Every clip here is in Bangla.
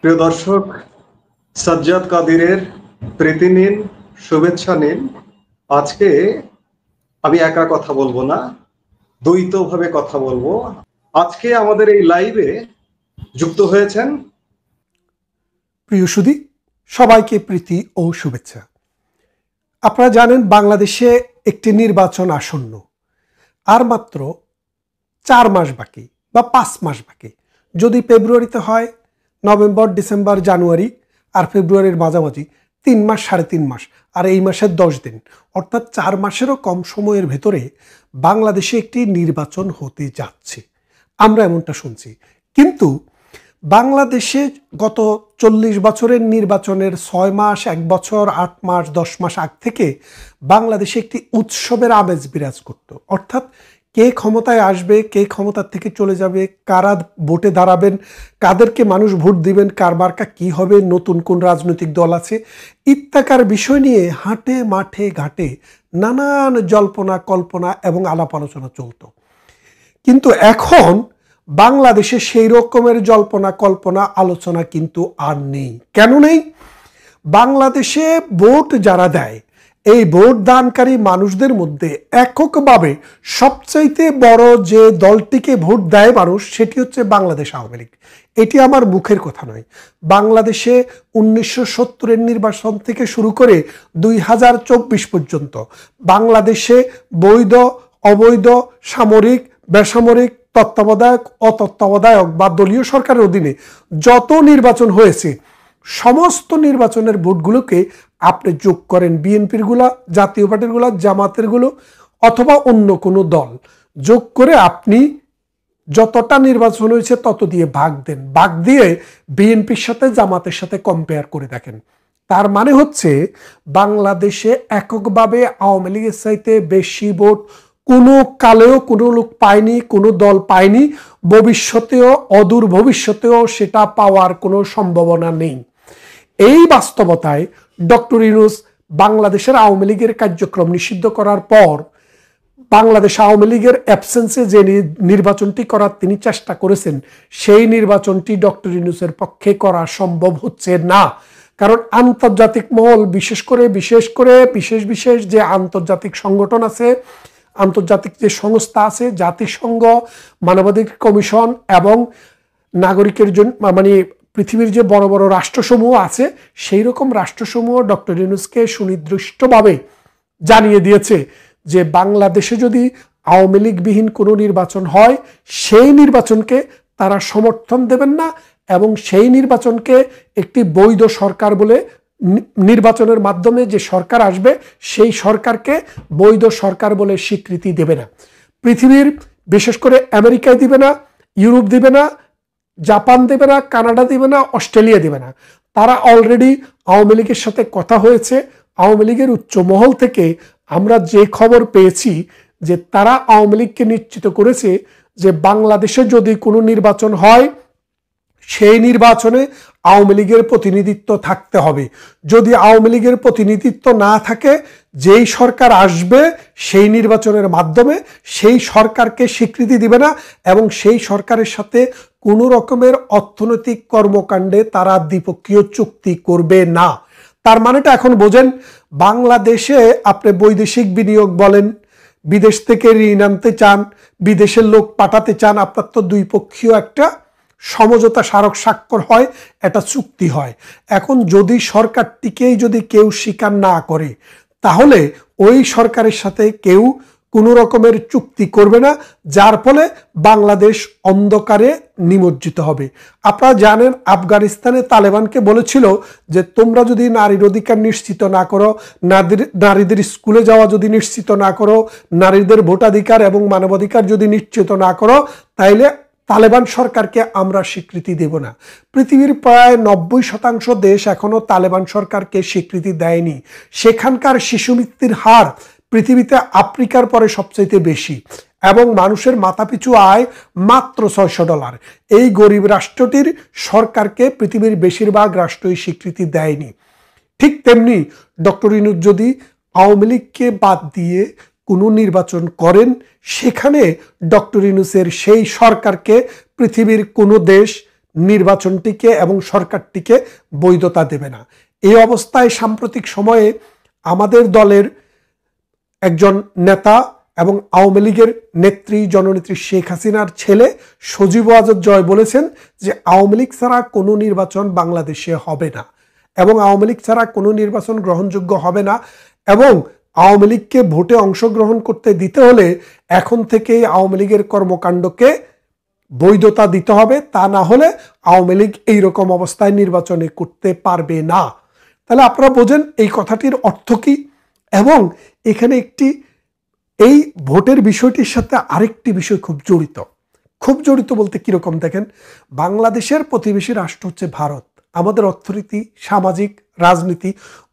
প্রিয় দর্শক, সাজ্জাদ কাদিরের প্রীতি নিন, শুভেচ্ছা নিন। আজকে আমি একা কথা বলবো না, দ্বৈতভাবে কথা বলবো। আজকে আমাদের এই লাইভে যুক্ত হয়েছেন প্রিয় সুধী, সবাইকে প্রীতি ও শুভেচ্ছা। আপনারা জানেন বাংলাদেশে একটি নির্বাচন আসন্ন, আর মাত্র 4 মাস বাকি বা 5 মাস বাকি। যদি ফেব্রুয়ারিতে হয়, নভেম্বর, ডিসেম্বর, জানুয়ারি, আর ফেব্রুয়ারির মাঝামাঝি 3 মাস, 3.5 মাস, আর এই মাসের 10 দিন, অর্থাৎ 4 মাসেরও কম সময়ের ভেতরে বাংলাদেশে একটি নির্বাচন হতে যাচ্ছে। আমরা এমনটা শুনছি, কিন্তু বাংলাদেশে গত 40 বছরের নির্বাচনের 6 মাস, 1 বছর, 8 মাস, 10 মাস আগ থেকে বাংলাদেশে একটি উৎসবের আমেজ বিরাজ করত। অর্থাৎ কে ক্ষমতায় আসবে, কে ক্ষমতার থেকে চলে যাবে, কারা ভোটে দাঁড়াবেন, কাদেরকে মানুষ ভোট দিবেন, কার মার্কা কি হবে, নতুন কোন রাজনৈতিক দল আছে ইত্যাকার বিষয় নিয়ে হাটে মাঠে ঘাটে নানান জল্পনা কল্পনা এবং আলাপ আলোচনা চলত। কিন্তু এখন বাংলাদেশে সেই রকমের জল্পনা কল্পনা আলোচনা কিন্তু আর নেই। কেন নেই? বাংলাদেশে ভোট যারা দেয়, এই ভোট দানকারী মানুষদের মধ্যে এককভাবে সবচাইতে বড় যে দলটিকে ভোট দেয় মানুষ, সেটি হচ্ছে বাংলাদেশ আওয়ামী লীগ। এটি আমার মুখের কথা নয়। বাংলাদেশে 1970-এর নির্বাচন থেকে শুরু করে 2024 পর্যন্ত বাংলাদেশে বৈধ, অবৈধ, সামরিক, বেসামরিক, তত্ত্বাবধায়ক, অতত্ত্বাবধায়ক বা দলীয় সরকারের অধীনে যত নির্বাচন হয়েছে, সমস্ত নির্বাচনের ভোটগুলোকে আপনি যোগ করেন, বিএনপির গুলা, জাতীয় পার্টির গুলা, জামাতের গুলো অথবা অন্য কোনো দল যোগ করে আপনি যতটা নির্বাচন হয়েছে তত দিয়ে ভাগ দেন। ভাগ দিয়ে বিএনপির সাথে জামাতের সাথে কম্পেয়ার করে দেখেন। তার মানে হচ্ছে বাংলাদেশে এককভাবে আওয়ামী লীগের চাইতে বেশি ভোট কোনো কালেও কোনো লোক পায়নি, কোনো দল পায়নি, ভবিষ্যতেও, অদূর ভবিষ্যতেও সেটা পাওয়ার কোনো সম্ভাবনা নেই। এই বাস্তবতায় ডক্টর ইউনূস বাংলাদেশের আওয়ামী লীগের কার্যক্রম নিষিদ্ধ করার পর বাংলাদেশ আওয়ামী লীগের অ্যাবসেন্সে যে নির্বাচনটি করার তিনি চেষ্টা করেছেন, সেই নির্বাচনটি ডক্টর ইউনূসের পক্ষে করা সম্ভব হচ্ছে না। কারণ আন্তর্জাতিক মহল, বিশেষ করে বিশেষ যে আন্তর্জাতিক সংগঠন আছে, আন্তর্জাতিক যে সংস্থা আছে, জাতিসংঘ, মানবাধিকার কমিশন এবং নাগরিকের জন্য মানে পৃথিবীর যে বড় বড় রাষ্ট্রসমূহ আছে, সেই রকম রাষ্ট্রসমূহ ডক্টর ইউনূসকে সুনির্দিষ্টভাবে জানিয়ে দিয়েছে যে বাংলাদেশে যদি আওয়ামী লীগবিহীন কোনো নির্বাচন হয়, সেই নির্বাচনকে তারা সমর্থন দেবেন না এবং সেই নির্বাচনকে একটি বৈধ সরকার বলে, নির্বাচনের মাধ্যমে যে সরকার আসবে সেই সরকারকে বৈধ সরকার বলে স্বীকৃতি দেবে না। পৃথিবীর বিশেষ করে আমেরিকায় দিবে না, ইউরোপ দিবে না, জাপান দেবে না, কানাডা দিবে না, অস্ট্রেলিয়া দিবে না। তারা অলরেডি আওয়ামী লীগের সাথে কথা হয়েছে। আওয়ামী লীগের উচ্চ মহল থেকে আমরা যে খবর পেয়েছি যে তারা আওয়ামী লীগকে নিশ্চিত করেছে যে বাংলাদেশে যদি কোনো নির্বাচন হয়, সেই নির্বাচনে আওয়ামী লীগের প্রতিনিধিত্ব থাকতে হবে। যদি আওয়ামী লীগের প্রতিনিধিত্ব না থাকে, যেই সরকার আসবে সেই নির্বাচনের মাধ্যমে সেই সরকারকে স্বীকৃতি দিবে না এবং সেই সরকারের সাথে কোনো রকমের অর্থনৈতিক কর্মকাণ্ডে তারা দ্বিপক্ষীয় চুক্তি করবে না। তার মানেটা এখন বোঝেন। বাংলাদেশে আপনি বৈদেশিক বিনিয়োগ বলেন, বিদেশ থেকে ঋণ আনতে চান, বিদেশের লোক পাঠাতে চান, আপনার তো দুই পক্ষীয় একটা সমঝোতা স্মারক স্বাক্ষর হয়, একটা চুক্তি হয়। এখন যদি সরকারটিকেই যদি কেউ স্বীকার না করে, তাহলে ওই সরকারের সাথে কেউ কোনো রকমের চুক্তি করবে না, যার ফলে বাংলাদেশ অন্ধকারে নিমজ্জিত হবে। আপনারা জানেন আফগানিস্তানে তালেবানকে বলেছিল যে তোমরা যদি নারীর অধিকার নিশ্চিত না করো, নারীদের স্কুলে যাওয়া যদি নিশ্চিত না করো, নারীদের ভোটাধিকার এবং মানবাধিকার যদি নিশ্চিত না করো, তাইলে তালেবান সরকারকে আমরা স্বীকৃতি দেব না। পৃথিবীর প্রায় 90% দেশ এখনো তালেবান সরকারকে স্বীকৃতি দেয়নি। সেখানকার শিশু মৃত্যুর হার পৃথিবীতে আফ্রিকার পরে সবচেয়ে বেশি এবং মানুষের মাথাপিছু আয় মাত্র $600। এই গরিব রাষ্ট্রটির সরকারকে পৃথিবীর বেশিরভাগ রাষ্ট্রই স্বীকৃতি দেয়নি। ঠিক তেমনি ডক্টর ইউনূস যদি আওয়ামী লীগকে বাদ দিয়ে কোনো নির্বাচন করেন, সেখানে ডক্টর ইউনূসের সেই সরকারকে পৃথিবীর কোনো দেশ নির্বাচনটিকে এবং সরকারটিকে বৈধতা দেবে না। এই অবস্থায় সাম্প্রতিক সময়ে আমাদের দলের একজন নেতা এবং আওয়ামী লীগের নেত্রী জননেত্রী শেখ হাসিনার ছেলে সজীব ওয়াজেদ জয় বলেছেন যে আওয়ামী লীগ ছাড়া কোনো নির্বাচন বাংলাদেশে হবে না এবং আওয়ামী লীগ ছাড়া কোনো নির্বাচন গ্রহণযোগ্য হবে না এবং আওয়ামী লীগকে ভোটে অংশগ্রহণ করতে দিতে হলে এখন থেকেই আওয়ামী লীগের কর্মকাণ্ডকে বৈধতা দিতে হবে, তা না হলে আওয়ামী লীগ এইরকম অবস্থায় নির্বাচনে করতে পারবে না। তাহলে আপনারা বোঝেন এই কথাটির অর্থ কি। এবং এখানে এই ভোটের বিষয়টির সাথে আরেকটি বিষয় খুব জড়িত বলতে কিরকম দেখেন, বাংলাদেশের প্রতিবেশী রাষ্ট্র হচ্ছে ভারত। আমাদের অর্থনীতি, সামাজিক, রাজনীতি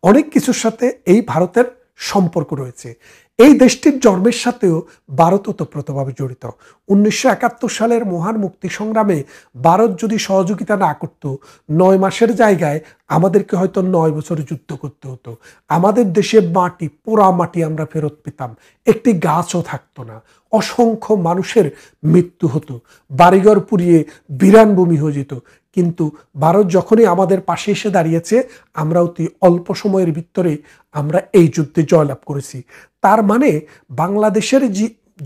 অনেক কিছুর সাথে এই ভারতের সম্পর্ক রয়েছে। এই দেশটির জন্মের সাথেও ভারত ওতপ্রোতভাবে জড়িত। 1971 সালের মহান মুক্তি সংগ্রামে ভারত যদি সহযোগিতা না করত, 9 মাসের জায়গায় আমাদেরকে হয়তো 9 বছর যুদ্ধ করতে হতো। আমাদের দেশে পোড়া মাটি আমরা ফেরত পেতাম, একটি গাছও থাকতো না, অসংখ্য মানুষের মৃত্যু হতো, বাড়িঘর পুড়িয়ে বিরান ভূমি হয়ে যেত। কিন্তু ভারত যখনই আমাদের পাশে এসে দাঁড়িয়েছে, আমরা অতি অল্প সময়ের ভিতরে আমরা এই যুদ্ধে জয়লাভ করেছি। তার মানে বাংলাদেশের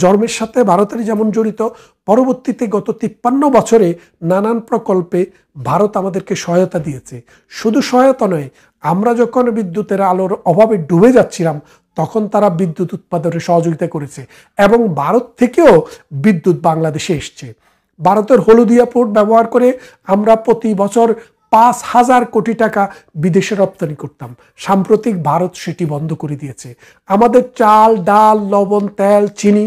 জন্মের সাথে ভারতের যেমন জড়িত, পরবর্তীতে গত 53 বছরে নানান প্রকল্পে ভারত আমাদেরকে সহায়তা দিয়েছে। শুধু সহায়তা নয়, আমরা যখন বিদ্যুতের আলোর অভাবে ডুবে যাচ্ছিলাম তখন তারা বিদ্যুৎ উৎপাদনে সহযোগিতা করেছে এবং ভারত থেকেও বিদ্যুৎ বাংলাদেশে এসছে। ভারতের হলদিয়া পোর্ট ব্যবহার করে আমরা প্রতি বছর 5,000 কোটি টাকা বিদেশে রপ্তানি করতাম। সাম্প্রতিক ভারত সেটি বন্ধ করে দিয়েছে। আমাদের চাল, ডাল, লবণ, তেল, চিনি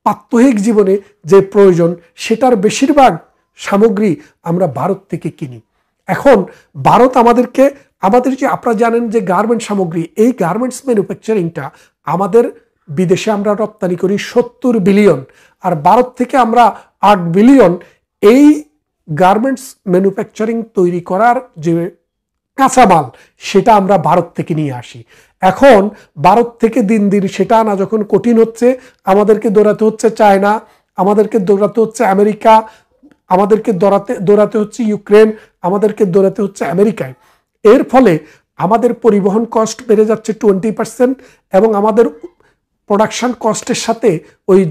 প্রাত্যহিক জীবনে যে প্রয়োজন সেটার বেশিরভাগ সামগ্রী আমরা ভারত থেকে কিনি। এখন ভারত আমাদের যে আপনারা জানেন যে গার্মেন্টস সামগ্রী, এই গার্মেন্টস ম্যানুফ্যাকচারিংটা আমাদের বিদেশে আমরা রপ্তানি করি 70 বিলিয়ন, আর ভারত থেকে আমরা 8 বিলিয়ন এই গার্মেন্টস ম্যানুফ্যাকচারিং তৈরি করার যে কাঁচামাল সেটা আমরা ভারত থেকে নিয়ে আসি। এখন ভারত থেকে দিন দিন সেটা আনা যখন কঠিন হচ্ছে, আমাদেরকে দৌড়াতে হচ্ছে চায়না, আমাদেরকে দৌড়াতে হচ্ছে আমেরিকা, আমাদেরকে দৌড়াতে হচ্ছে ইউক্রেন, আমাদেরকে দৌড়াতে হচ্ছে আমেরিকায়। এর ফলে আমাদের পরিবহন কস্ট বেড়ে যাচ্ছে 20% এবং আমাদের প্রোডাকশন কস্টের সাথে ওই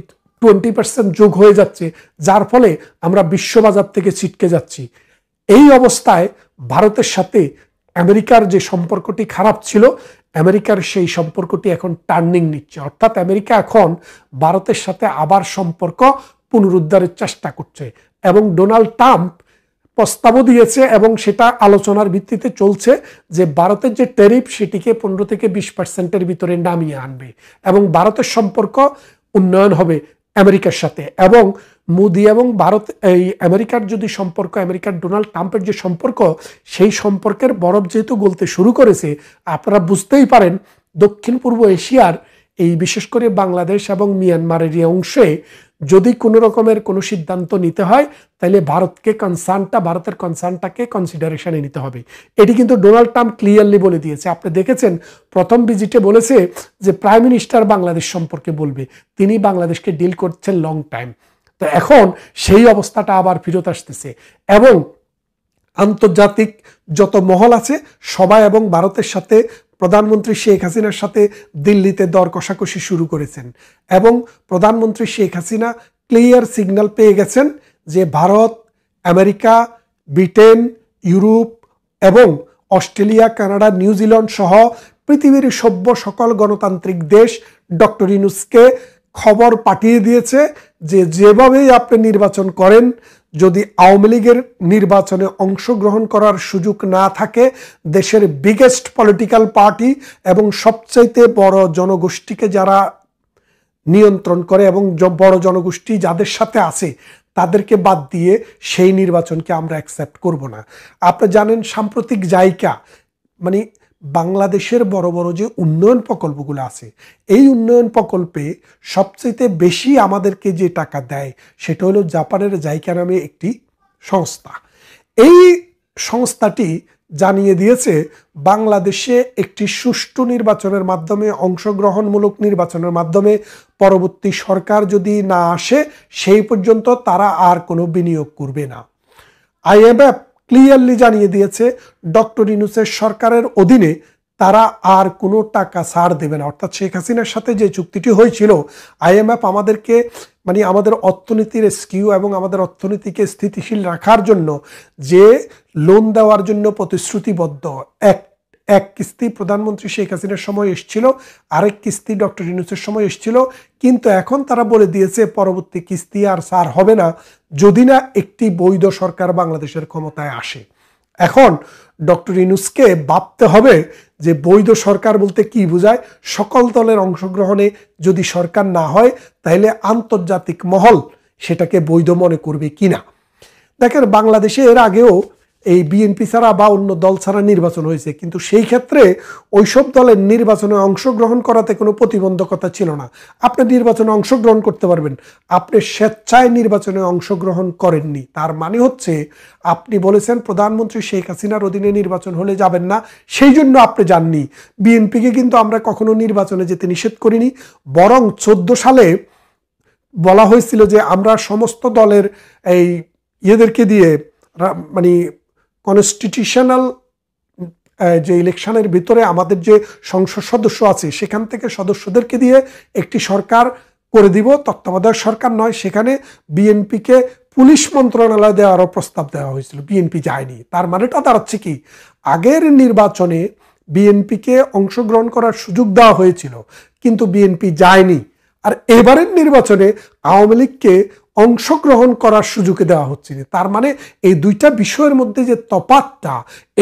20% যোগ হয়ে যাচ্ছে, যার ফলে আমরা বিশ্ববাজার থেকে ছিটকে যাচ্ছি। এই অবস্থায় ভারতের সাথে আমেরিকার যে সম্পর্কটি খারাপ ছিল, আমেরিকার সেই সম্পর্কটি এখন টার্নিং নিচ্ছে, অর্থাৎ আমেরিকা এখন ভারতের সাথে আবার সম্পর্ক পুনরুদ্ধারের চেষ্টা করছে এবং ডোনাল্ড ট্রাম্প প্রস্তাবও দিয়েছে এবং সেটা আলোচনার ভিত্তিতে চলছে যে ভারতের যে ট্যারিফ সেটিকে 15 থেকে 20%-এর ভিতরে নামিয়ে আনবে এবং ভারতের সম্পর্ক উন্নয়ন হবে আমেরিকার সাথে। এবং মোদি এবং ভারত এই আমেরিকার যদি সম্পর্ক, আমেরিকার ডোনাল্ড ট্রাম্পের যে সম্পর্ক, সেই সম্পর্কের বরফ যেহেতু গলতে শুরু করেছে, আপনারা বুঝতেই পারেন দক্ষিণ পূর্ব এশিয়ার এই বিশেষ করে বাংলাদেশ এবং মিয়ানমারের এই অংশে যদি কোনো রকমের কোনো সিদ্ধান্ত নিতে হয় তাহলে ভারতের কনসার্নটাকে কনসিডারেশনে নিতে হবে। এটি কিন্তু ডোনাল্ড ট্রাম্প ক্লিয়ারলি বলে দিয়েছে। আপনি দেখেছেন প্রথম ভিজিটে বলেছে যে প্রাইম মিনিস্টার বাংলাদেশ সম্পর্কে বলবে, তিনি বাংলাদেশকে ডিল করছেন লং টাইম। তো এখন সেই অবস্থাটা আবার ফেরত আসতেছে এবং আন্তর্জাতিক যত মহল আছে সবাই এবং ভারতের সাথে প্রধানমন্ত্রী শেখ হাসিনার সাথে দিল্লিতে দর কষাকষি শুরু করেছেন এবং প্রধানমন্ত্রী শেখ হাসিনা ক্লিয়ার সিগন্যাল পেয়ে গেছেন যে ভারত, আমেরিকা, ব্রিটেন, ইউরোপ এবং অস্ট্রেলিয়া, কানাডা, নিউজিল্যান্ড সহ পৃথিবীর সভ্য সকল গণতান্ত্রিক দেশ ডক্টর ইউনূসকে খবর পাঠিয়ে দিয়েছে যে যেভাবেই আপনি নির্বাচন করেন, যদি আওয়ামী লীগের নির্বাচনে অংশগ্রহণ করার সুযোগ না থাকে, দেশের বিগেস্ট পলিটিক্যাল পার্টি এবং সবচাইতে বড় জনগোষ্ঠীকে যারা নিয়ন্ত্রণ করে এবং বড় জনগোষ্ঠী যাদের সাথে আছে তাদেরকে বাদ দিয়ে সেই নির্বাচনকে আমরা অ্যাকসেপ্ট করব না। আপনি জানেন সাম্প্রতিক জায়গা মানে বাংলাদেশের বড় বড় যে উন্নয়ন প্রকল্পগুলো আছে, এই উন্নয়ন প্রকল্পে সবচেয়ে বেশি আমাদেরকে যে টাকা দেয় সেটা হলো জাপানের জাইকা নামে একটি সংস্থা। এই সংস্থাটি জানিয়ে দিয়েছে বাংলাদেশে একটি সুষ্ঠু নির্বাচনের মাধ্যমে, অংশগ্রহণমূলক নির্বাচনের মাধ্যমে পরবর্তী সরকার যদি না আসে সেই পর্যন্ত তারা আর কোনো বিনিয়োগ করবে না। IMF ক্লিয়ারলি জানিয়ে দিয়েছে ডক্টর ইউনূসের সরকারের অধীনে তারা আর কোনো টাকা ছাড় দেবে না। অর্থাৎ শেখ হাসিনার সাথে যে চুক্তিটি হয়েছিল, IMF আমাদেরকে আমাদের অর্থনীতির স্কিউ এবং আমাদের অর্থনীতিকে স্থিতিশীল রাখার জন্য যে লোন দেওয়ার জন্য প্রতিশ্রুতিবদ্ধ, এক কিস্তি প্রধানমন্ত্রী শেখ হাসিনার সময় এসেছিল, আরেক কিস্তি ডক্টর ইউনূসের সময় এসেছিল, কিন্তু এখন তারা বলে দিয়েছে পরবর্তী কিস্তি আর ছাড় হবে না যদি না একটি বৈধ সরকার বাংলাদেশের ক্ষমতায় আসে। এখন ডক্টর ইউনূসকে ভাবতে হবে যে বৈধ সরকার বলতে কি বোঝায়। সকল দলের অংশগ্রহণে যদি সরকার না হয় তাহলে আন্তর্জাতিক মহল সেটাকে বৈধ মনে করবে কিনা। দেখেন, বাংলাদেশে এর আগেও এই বিএনপি ছাড়া বা অন্য দল ছাড়া নির্বাচন হয়েছে, কিন্তু সেই ক্ষেত্রে ওইসব দলের নির্বাচনে অংশগ্রহণ করাতে কোনো প্রতিবন্ধকতা ছিল না। আপনি নির্বাচনে অংশগ্রহণ করতে পারবেন, আপনি স্বেচ্ছায় নির্বাচনে অংশগ্রহণ করেননি, তার মানে হচ্ছে আপনি বলেছেন প্রধানমন্ত্রী শেখ হাসিনার অধীনে নির্বাচন হলে যাবেন না, সেই জন্য আপনি যাননি। বিএনপিকে কিন্তু আমরা কখনো নির্বাচনে যেতে নিষেধ করিনি, বরং 14 সালে বলা হয়েছিল যে আমরা সমস্ত দলের এই ইয়েদেরকে দিয়ে কনস্টিটিউশনাল যে ইলেকশনের ভিতরে আমাদের যে সংসদ সদস্য আছে সেখান থেকে সদস্যদেরকে দিয়ে একটি সরকার করে দিব, তত্ত্বাবধায়ক সরকার নয়। সেখানে বিএনপিকে পুলিশ মন্ত্রণালয় দেওয়ারও প্রস্তাব দেওয়া হয়েছিল, বিএনপি যায়নি। তার মানেটা দাঁড়াচ্ছে কি, আগের নির্বাচনে বিএনপিকে অংশগ্রহণ করার সুযোগ দেওয়া হয়েছিল কিন্তু বিএনপি যায়নি, আর এবারের নির্বাচনে আওয়ামী লীগকে অংশগ্রহণ করার সুযোগ দেওয়া হচ্ছে না। তার মানে এই দুইটা বিষয়ের মধ্যে যে তফাৎটা,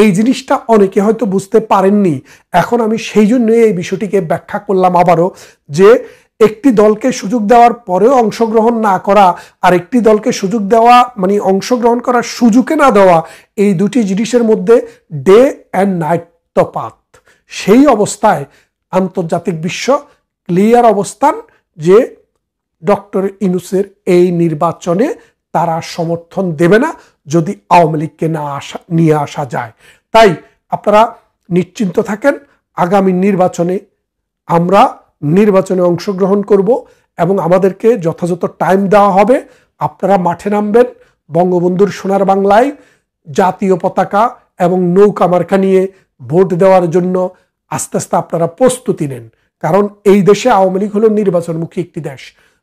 এই জিনিসটা অনেকে হয়তো বুঝতে পারেননি। এখন আমি সেই জন্য এই বিষয়টিকে ব্যাখ্যা করলাম আবারও, যে একটি দলকে সুযোগ দেওয়ার পরেও অংশগ্রহণ না করা আর একটি দলকে সুযোগ দেওয়া অংশগ্রহণ করার সুযোগে না দেওয়া, এই দুটি জিনিসের মধ্যে ডে অ্যান্ড নাইট তফাৎ। সেই অবস্থায় আন্তর্জাতিক বিশ্ব ক্লিয়ার অবস্থান যে ডক্টর ইউনূসের এই নির্বাচনে তারা সমর্থন দেবে না যদি আওয়ামী লীগকে নিয়ে আসা যায়। তাই আপনারা নিশ্চিন্ত থাকেন, আগামী নির্বাচনে আমরা নির্বাচনে অংশগ্রহণ করব এবং আমাদেরকে যথাযথ টাইম দেওয়া হবে। আপনারা মাঠে নামবেন, বঙ্গবন্ধুর সোনার বাংলায় জাতীয় পতাকা এবং নৌকা মার্কা নিয়ে ভোট দেওয়ার জন্য আস্তে আস্তে আপনারা প্রস্তুতি নেন। কারণ এই দেশে আওয়ামী লীগ হলো নির্বাচনমুখী একটি দেশ।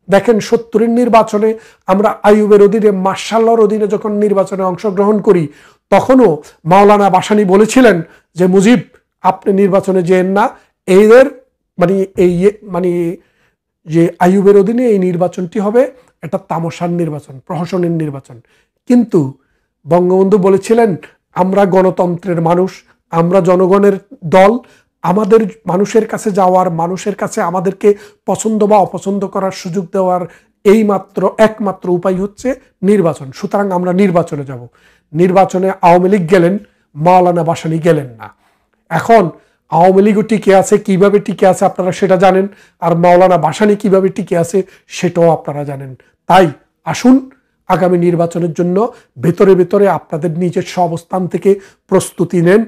দেখেন, 70-এর নির্বাচনে আমরা আইয়ুবের অধীনে, মার্শাল্লাহর অধীনে যখন নির্বাচনে অংশগ্রহণ করি, তখনও মাওলানা ভাসানী বলেছিলেন যে মুজিব আপনি নির্বাচনে যেন না, এদের যে আইয়ুবের অধীনে এই নির্বাচনটি হবে এটা তামাশার নির্বাচন, প্রহসনের নির্বাচন। কিন্তু বঙ্গবন্ধু বলেছিলেন আমরা গণতন্ত্রের মানুষ, আমরা জনগণের দল, আমাদের মানুষের কাছে যাওয়ার, মানুষের কাছে আমাদেরকে পছন্দ বা অপছন্দ করার সুযোগ দেওয়ার একমাত্র উপায় হচ্ছে নির্বাচন। সুতরাং আমরা নির্বাচনে যাব। নির্বাচনে আওয়ামী লীগ গেলেন, মাওলানা ভাসানী গেলেন না। এখন আওয়ামী লীগও টিকে আছে, কিভাবে টিকে আছে আপনারা সেটা জানেন, আর মাওলানা ভাসানী কিভাবে টিকে আছে সেটাও আপনারা জানেন। তাই আসুন আগামী নির্বাচনের জন্য ভেতরে ভেতরে আপনাদের নিজস্ব অবস্থান থেকে প্রস্তুতি নেন।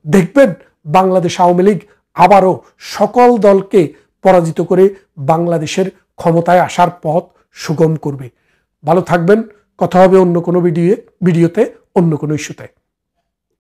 দেখবেন বাংলাদেশ আওয়ামী লীগ আবারও সকল দলকে পরাজিত করে বাংলাদেশের ক্ষমতায় আসার পথ সুগম করবে। ভালো থাকবেন, কথা হবে অন্য কোনো ভিডিওতে অন্য কোনো ইস্যুতে।